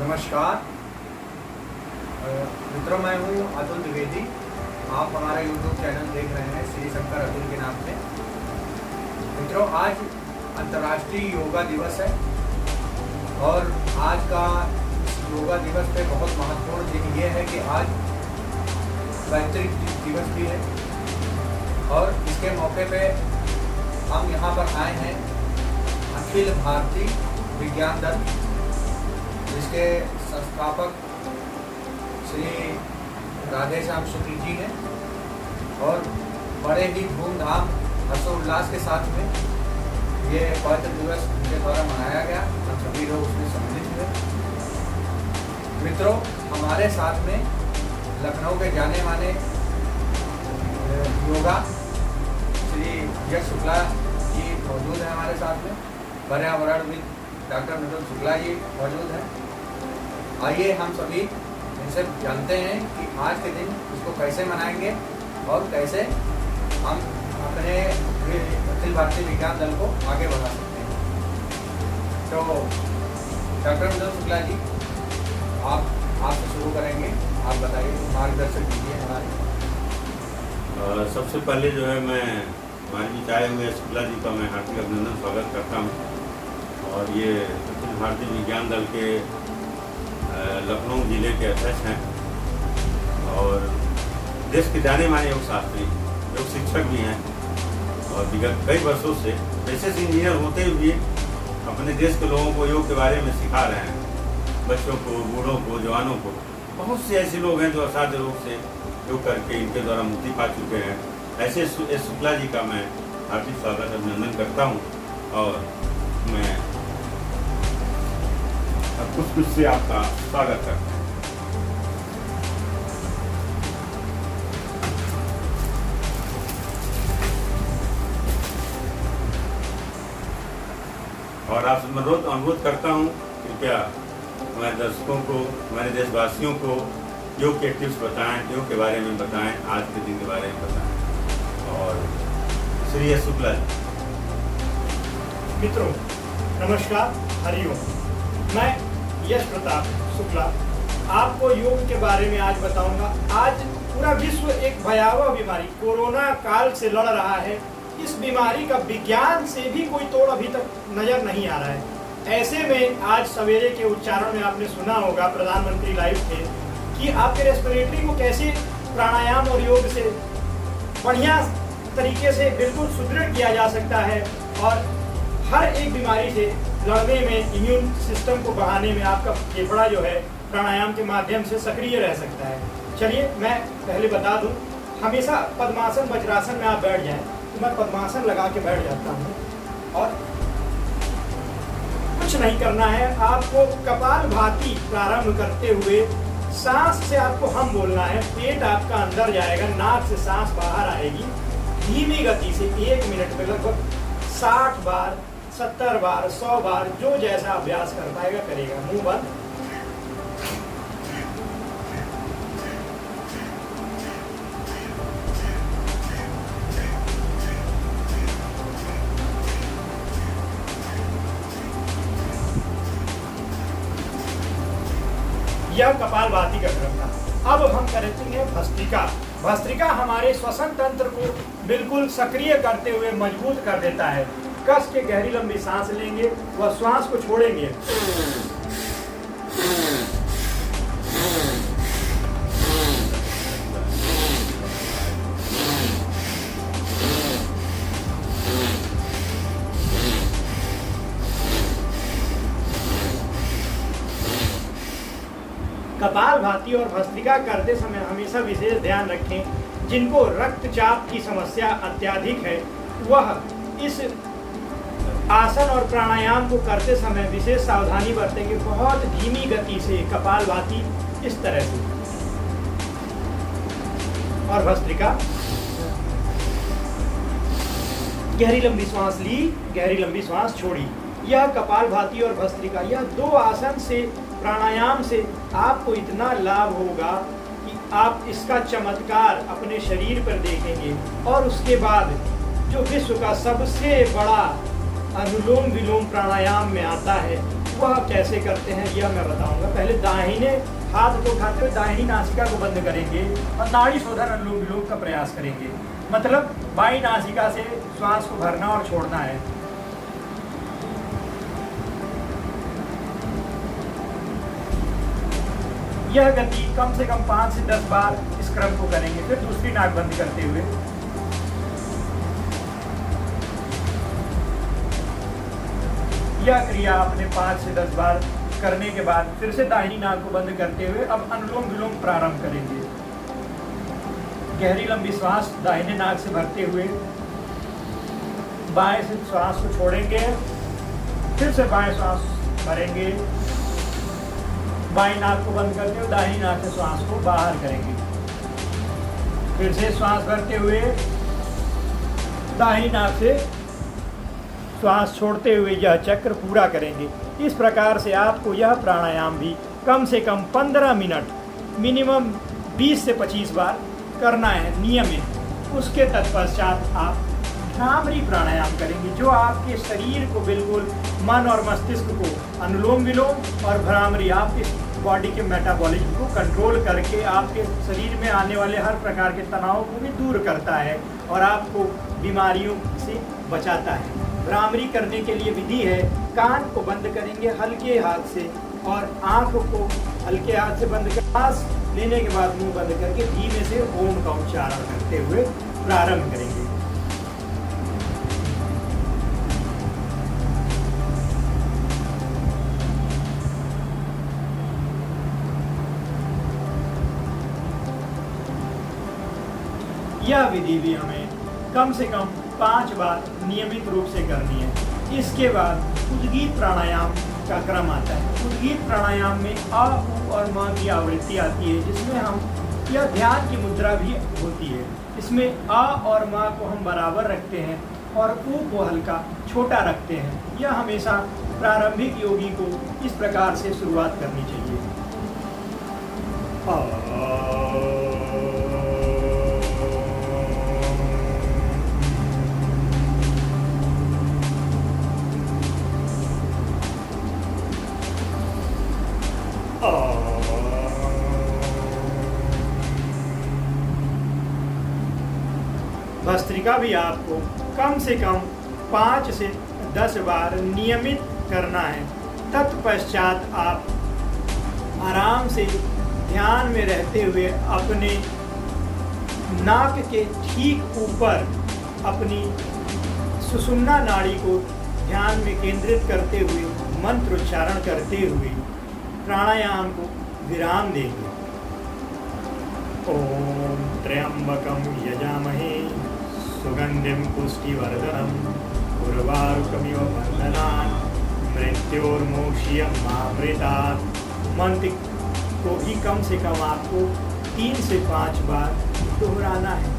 नमस्कार मित्रों, मैं हूँ अतुल द्विवेदी। आप हमारा YouTube चैनल देख रहे हैं श्री शंकर अतुल के नाम से। मित्रों, आज अंतर्राष्ट्रीय योगा दिवस है और आज का योगा दिवस पे बहुत महत्वपूर्ण दिन ये है कि आज पैतृक दिवस भी है और इसके मौके पे हम यहाँ पर आए हैं अखिल भारतीय विज्ञान दल, जिसके संस्थापक श्री राधेश्याम शुक्ल जी हैं और बड़े ही धूमधाम हर्षोल्लास के साथ में ये पवित्र दिवस उनके द्वारा मनाया गया। हम सभी लोग उसमें सम्मिलित हुए। मित्रों, हमारे साथ में लखनऊ के जाने माने योगा श्री यश शुक्ला जी मौजूद हैं हमारे साथ में। पर्यावरणविद डॉक्टर मृदुल शुक्ला जी मौजूद हैं। आइए हम सभी इनसे जानते हैं कि आज के दिन इसको कैसे मनाएंगे और कैसे हम अपने अखिल भारतीय विज्ञान दल को आगे बढ़ा सकते हैं। तो डॉक्टर मृदुल शुक्ला जी, आपसे शुरू करेंगे। आप बताइए, मार्गदर्शन कीजिए हमारे। सबसे पहले जो है मैं हमारे बीच आए हुए शुक्ला जी का मैं हार्दिक अभिनंदन स्वागत करता हूँ। और ये अखिल भारतीय विज्ञान दल के लखनऊ जिले के अध्यक्ष हैं और देश के जाने माने योग शास्त्री, योग शिक्षक भी हैं और विगत कई वर्षों से पेशे से इंजीनियर होते हुए अपने देश के लोगों को योग के बारे में सिखा रहे हैं। बच्चों को, बूढ़ों को, जवानों को। बहुत से ऐसे लोग हैं जो असाध्य रोग से योग करके इनके द्वारा मुक्ति पा चुके हैं। ऐसे शुक्ला जी का मैं हार्दिक स्वागत अभिनंदन करता हूँ और मैं कुछ से आपका स्वागत करता हूँ। और आपसे मैं रोज अनुरोध करता हूँ, कृपया हमारे दर्शकों को, हमारे देशवासियों को योग के टिप्स बताएं, योग के बारे में बताएं, आज के दिन के बारे में बताएं। और श्री यश शुक्ला जी। मित्रों नमस्कार, हरिओम। मैं यश प्रताप शुक्ला आपको योग के बारे में आज बताऊंगा। आज पूरा विश्व एक भयावह बीमारी कोरोना काल से लड़ रहा है। इस बीमारी का विज्ञान से भी कोई तोड़ अभी तक नजर नहीं आ रहा है। ऐसे में आज सवेरे के उच्चारण में आपने सुना होगा, प्रधानमंत्री लाइव थे, कि आपके रेस्पिरेटरी को कैसे प्राणायाम और योग से बढ़िया तरीके से बिल्कुल सुदृढ़ किया जा सकता है और हर एक बीमारी से लड़ने में, इम्यून सिस्टम को बढ़ाने में आपका फेफड़ा जो है प्राणायाम के माध्यम से सक्रिय रह सकता है। चलिए मैं पहले बता दूं, हमेशा पद्मासन वज्रासन में आप बैठ जाएं। तो मैं पद्मासन लगा के बैठ जाता हूं और कुछ नहीं करना है। आपको कपालभाति प्रारंभ करते हुए सांस से आपको हम बोलना है। पेट आपका अंदर जाएगा, नाक से सांस बाहर आएगी। धीमी गति से 1 मिनट में लगभग 60 बार, 70 बार, 100 बार, जो जैसा अभ्यास कर पाएगा करेगा। मुंह बंद। यह कपालभाति का क्रम था। अब हम करेंगे भस्त्रिका। भस्त्रिका हमारे श्वसन तंत्र को बिल्कुल सक्रिय करते हुए मजबूत कर देता है। कस के गहरी लंबी सांस लेंगे व श्वास को छोड़ेंगे। कपालभाति और भस्त्रिका करते समय हमेशा विशेष ध्यान रखें, जिनको रक्तचाप की समस्या अत्यधिक है वह इस आसन और प्राणायाम को करते समय विशेष सावधानी बरतेंगे। बहुत धीमी गति से कपालभाति इस तरह से और भस्त्रिका। गहरी लंबी श्वास ली, गहरी लंबी श्वास छोड़ी। यह कपालभाति और भस्त्रिका, यह 2 आसन से, प्राणायाम से आपको इतना लाभ होगा कि आप इसका चमत्कार अपने शरीर पर देखेंगे। और उसके बाद जो विश्व का सबसे बड़ा अनुलोम विलोम प्राणायाम में आता है वह कैसे करते हैं यह मैं बताऊंगा। पहले दाहिने हाथ को उठाते हुए दाहिनी नासिका को बंद करेंगे और नाड़ी शोधन अनुलोम विलोम का प्रयास करेंगे। मतलब बाईं नासिका से श्वास को भरना और छोड़ना है। यह गति कम से कम 5 से 10 बार इस क्रम को करेंगे। फिर दूसरी नाक बंद करते हुए यह क्रिया आपने 5 से 10 बार करने के बाद फिर से दाहिनी नाक को बंद करते हुए अब अनुलोम विलोम प्रारंभ करेंगे। गहरी लंबी श्वास दाहिने नाक से भरते हुए बाएं से श्वास को छोड़ेंगे, फिर से बाएं श्वास भरेंगे, बाएं नाक को बंद करते हुए दाहिनी नाक से श्वास को बाहर करेंगे। फिर से श्वास भरते हुए दाहिनी नाक से श्वास छोड़ते हुए यह चक्र पूरा करेंगे। इस प्रकार से आपको यह प्राणायाम भी कम से कम 15 मिनट मिनिमम 20 से 25 बार करना है नियमित। उसके तत्पश्चात आप भ्रामरी प्राणायाम करेंगे, जो आपके शरीर को बिल्कुल मन और मस्तिष्क को अनुलोम विलोम और भ्रामरी आपके बॉडी के मेटाबॉलिज्म को कंट्रोल करके आपके शरीर में आने वाले हर प्रकार के तनाव को भी दूर करता है और आपको बीमारियों से बचाता है। भ्रामरी करने के लिए विधि है, कान को बंद करेंगे हल्के हाथ से और आँख को हल्के हाथ से बंद कर सांस लेने के बाद मुंह बंद करके धीमे से ओम का उच्चारण करते हुए प्रारंभ करेंगे। यह विधि भी हमें कम से कम 5 बार नियमित रूप से करनी है। इसके बाद उद्गीत प्राणायाम का क्रम आता है। उद्गीत प्राणायाम में आ, उ और म की आवृत्ति आती है, जिसमें हम यह ध्यान की मुद्रा भी होती है। इसमें आ और म को हम बराबर रखते हैं और उ को हल्का छोटा रखते हैं। यह हमेशा प्रारंभिक योगी को इस प्रकार से शुरुआत करनी चाहिए। भस्त्रिका भी आपको कम से कम 5 से 10 बार नियमित करना है। तत्पश्चात आप आराम से ध्यान में रहते हुए अपने नाक के ठीक ऊपर अपनी सुषुम्ना नाड़ी को ध्यान में केंद्रित करते हुए मंत्र उच्चारण करते हुए प्राणायाम को विराम देंगे। ओम त्र्यंबकम यजामहे सुगंधिम पुष्टिवर्धनम उर्वारुकमिव बंधनान् मृत्योर्मोक्षयमामृतात्। मंत्र को भी कम से कम आपको 3 से 5 बार दोहराना है।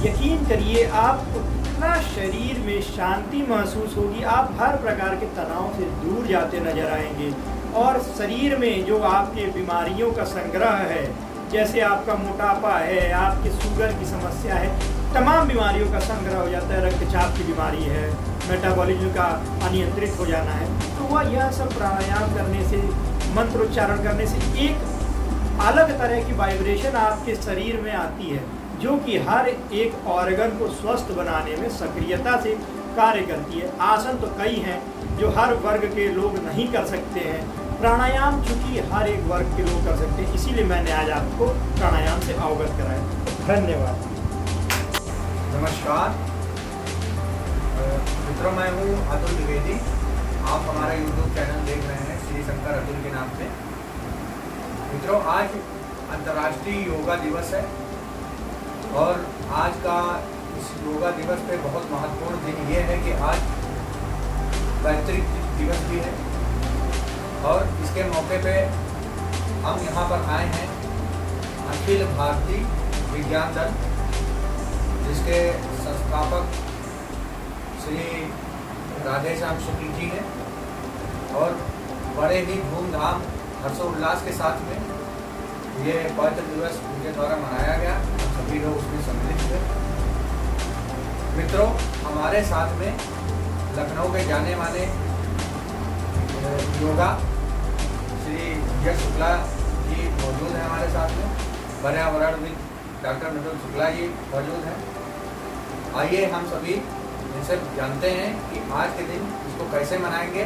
यकीन करिए आपको इतना शरीर में शांति महसूस होगी, आप हर प्रकार के तनाव से दूर जाते नजर आएंगे और शरीर में जो आपके बीमारियों का संग्रह है, जैसे आपका मोटापा है, आपके शुगर की समस्या है, तमाम बीमारियों का संग्रह हो जाता है। रक्तचाप की बीमारी है, मेटाबॉलिज्म का अनियंत्रित हो जाना है, तो वह यह सब प्राणायाम करने से, मंत्रोच्चारण करने से एक अलग तरह की वाइब्रेशन आपके शरीर में आती है, जो कि हर एक ऑर्गन को स्वस्थ बनाने में सक्रियता से कार्य करती है। आसन तो कई हैं जो हर वर्ग के लोग नहीं कर सकते हैं, प्राणायाम चूँकि हर एक वर्ग के लोग कर सकते हैं, इसीलिए मैंने आज आपको प्राणायाम से अवगत कराया। धन्यवाद। नमस्कार मित्रों, मैं हूँ अतुल द्विवेदी। आप हमारा YouTube चैनल देख रहे हैं श्री शंकर अतुल के नाम से। मित्रों, आज अंतर्राष्ट्रीय योगा दिवस है और आज का इस योगा दिवस पे बहुत महत्वपूर्ण दिन ये है कि आज पैतृक दिवस भी है और इसके मौके पे हम यहाँ पर आए हैं अखिल भारतीय विज्ञान दल, जिसके संस्थापक श्री राधेश्याम शुक्ल जी हैं और बड़े ही धूमधाम हर्षोल्लास के साथ में ये पवित्र दिवस उनके द्वारा मनाया गया। सभी लोग उसमें सम्मिलित हुए। मित्रों, हमारे साथ में लखनऊ के जाने माने योगा श्री यश शुक्ला जी मौजूद हैं हमारे साथ में। पर्यावरणविद डॉक्टर मृदुल शुक्ला जी मौजूद हैं। आइए हम सभी इनसे जानते हैं कि आज के दिन इसको कैसे मनाएंगे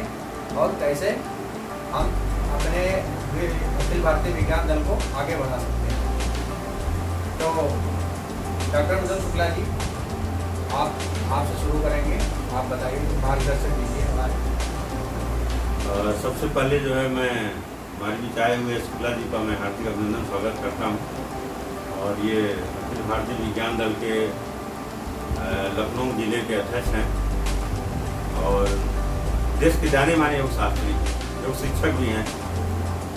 और कैसे हम अपने अखिल भारतीय विज्ञान दल को आगे बढ़ा सकते हैं। तो डॉक्टर मृदुल शुक्ला जी, आपसे शुरू करेंगे। आप बताइए, मार्गदर्शन दीजिए हमारे। सबसे पहले जो है मैं माननीय चाहे हुए शुक्ला जी का मैं हार्दिक अभिनंदन स्वागत करता हूँ। और ये अखिल भारतीय विज्ञान दल के लखनऊ जिले के अध्यक्ष हैं और देश के जाने माने योग शास्त्री, योग शिक्षक भी हैं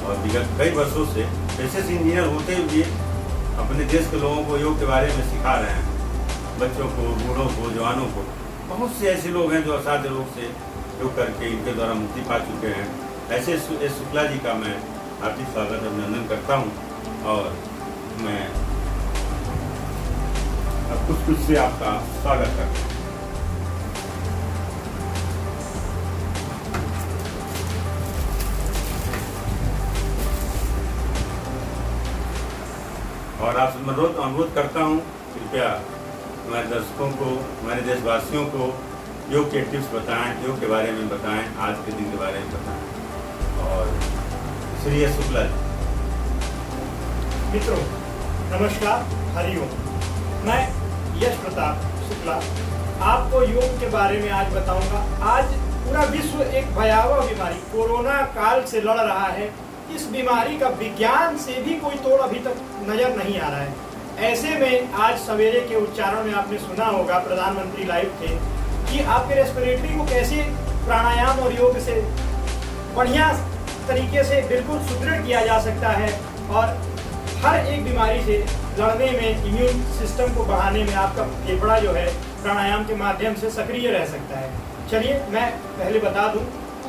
और विगत कई वर्षों से पेशे इंजीनियर होते हुए अपने देश के लोगों को योग के बारे में सिखा रहे हैं। बच्चों को, बूढ़ों को, जवानों को। बहुत से ऐसे लोग हैं जो असाध्य रोग से योग करके इनके द्वारा मुक्ति पा चुके हैं। ऐसे शुक्ला जी का मैं हार्दिक स्वागत अभिनंदन करता हूँ और मैं अब कुछ से आपका स्वागत करता हूँ। और आपसे मैं रोज अनुरोध करता हूँ, कृपया हमारे दर्शकों को, हमारे देशवासियों को योग के टिप्स बताएं, योग के बारे में बताएं, आज के दिन के बारे में बताएं। और श्री यश शुक्ला जी। मित्रों नमस्कार, हरिओम। मैं यश प्रताप शुक्ला आपको योग के बारे में आज बताऊंगा। आज पूरा विश्व एक भयावह बीमारी कोरोना काल से लड़ रहा है। इस बीमारी का विज्ञान से भी कोई तोड़ अभी तक नजर नहीं आ रहा है। ऐसे में आज सवेरे के उच्चारण में आपने सुना होगा, प्रधानमंत्री लाइव थे, कि आपके रेस्पिरेटरी को कैसे प्राणायाम और योग से बढ़िया तरीके से बिल्कुल सुदृढ़ किया जा सकता है और हर एक बीमारी से लड़ने में, इम्यून सिस्टम को बढ़ाने में आपका फेफड़ा जो है प्राणायाम के माध्यम से सक्रिय रह सकता है। चलिए मैं पहले बता दूं,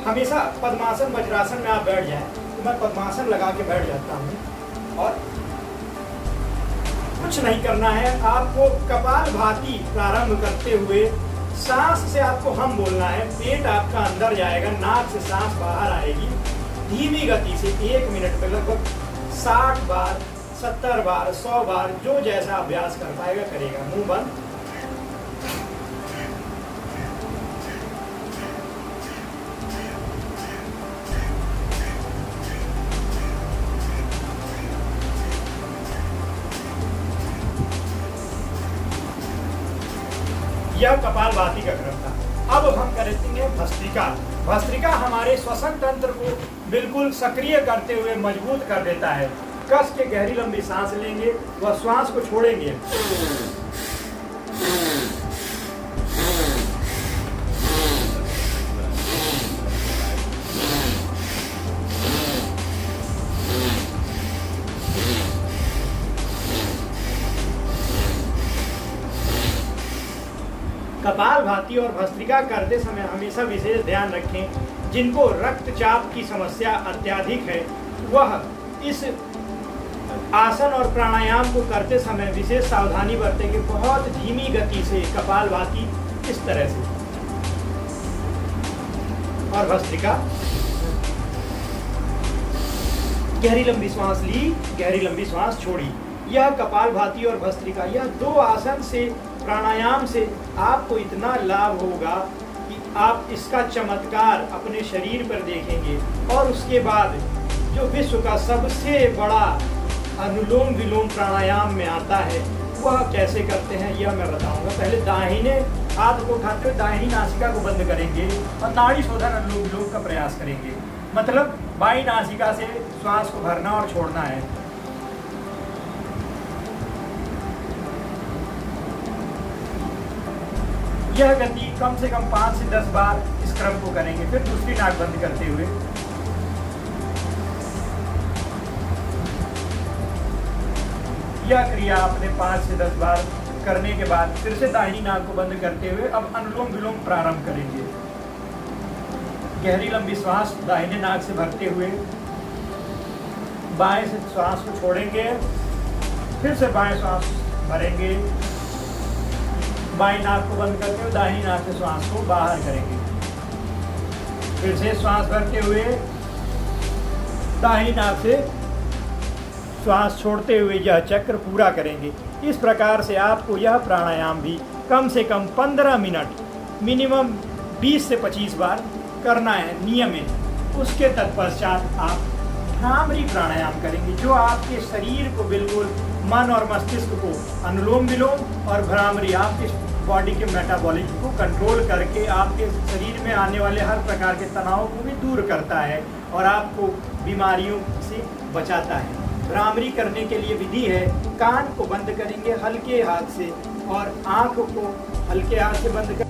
हमेशा पद्मासन वज्रासन में आप बैठ जाएं, तो मैं पद्मासन लगा के बैठ जाता हूँ और कुछ नहीं करना है। आपको कपालभाति प्रारंभ करते हुए सांस से आपको हम बोलना है। पेट आपका अंदर जाएगा, नाक से सांस बाहर आएगी। धीमी गति से 1 मिनट में लगभग 60 बार, 70 बार, 100 बार, जो जैसा अभ्यास कर पाएगा करेगा। मुंह बंद। यह कपालभाति का क्रम था। अब हम करेंगे भस्त्रिका। भस्त्रिका हमारे श्वसन तंत्र को बिल्कुल सक्रिय करते हुए मजबूत कर देता है। कस के गहरी लंबी सांस लेंगे व श्वास को छोड़ेंगे। कपालभाति और भस्त्रिका करते समय हमेशा विशेष ध्यान रखें, जिनको रक्तचाप की समस्या अत्यधिक है वह इस आसन और प्राणायाम को करते समय विशेष सावधानी बरतें कि बहुत धीमी गति से कपालभाति इस तरह से और भस्त्रिका। गहरी लंबी सांस ली, गहरी लंबी सांस छोड़ी। यह कपालभाति और भस्त्रिका, यह 2 आसन से, प्राणायाम से आपको इतना लाभ होगा कि आप इसका चमत्कार अपने शरीर पर देखेंगे। और उसके बाद जो विश्व का सबसे बड़ा अनुलोम विलोम प्राणायाम में आता है वह कैसे करते हैं यह मैं बताऊंगा। पहले दाहिने हाथ को उठाते हुए दाहिनी नासिका को बंद करेंगे और नाड़ी शोधन अनुलोम विलोम का प्रयास करेंगे। मतलब बाईं नासिका से श्वास को भरना और छोड़ना है। यह गति कम से कम 5 से 10 बार इस क्रम को करेंगे। फिर दूसरी नाक बंद करते हुए यह क्रिया आपने 5 से 10 बार करने के बाद फिर से दाहिनी नाक को बंद करते हुए अब अनुलोम विलोम प्रारंभ करेंगे। गहरी लंबी श्वास दाहिने नाक से भरते हुए बाएं से श्वास को छोड़ेंगे, फिर से बाएं श्वास भरेंगे, बाईं नाक को बंद करते हुए दाहिनी नाक से श्वास को बाहर करेंगे। फिर से श्वास भरते हुए दाहिनी नाक से श्वास छोड़ते हुए यह चक्र पूरा करेंगे। इस प्रकार से आपको यह प्राणायाम भी कम से कम 15 मिनट मिनिमम 20 से 25 बार करना है, नियम है। उसके तत्पश्चात आप भ्रामरी प्राणायाम करेंगे, जो आपके शरीर को बिल्कुल मन और मस्तिष्क को अनुलोम विलोम और भ्रामरी आपके बॉडी के मेटाबॉलिज्म को कंट्रोल करके आपके शरीर में आने वाले हर प्रकार के तनाव को भी दूर करता है और आपको बीमारियों से बचाता है। भ्रामरी करने के लिए विधि है, कान को बंद करेंगे हल्के हाथ से और आँख को हल्के हाथ से बंद कर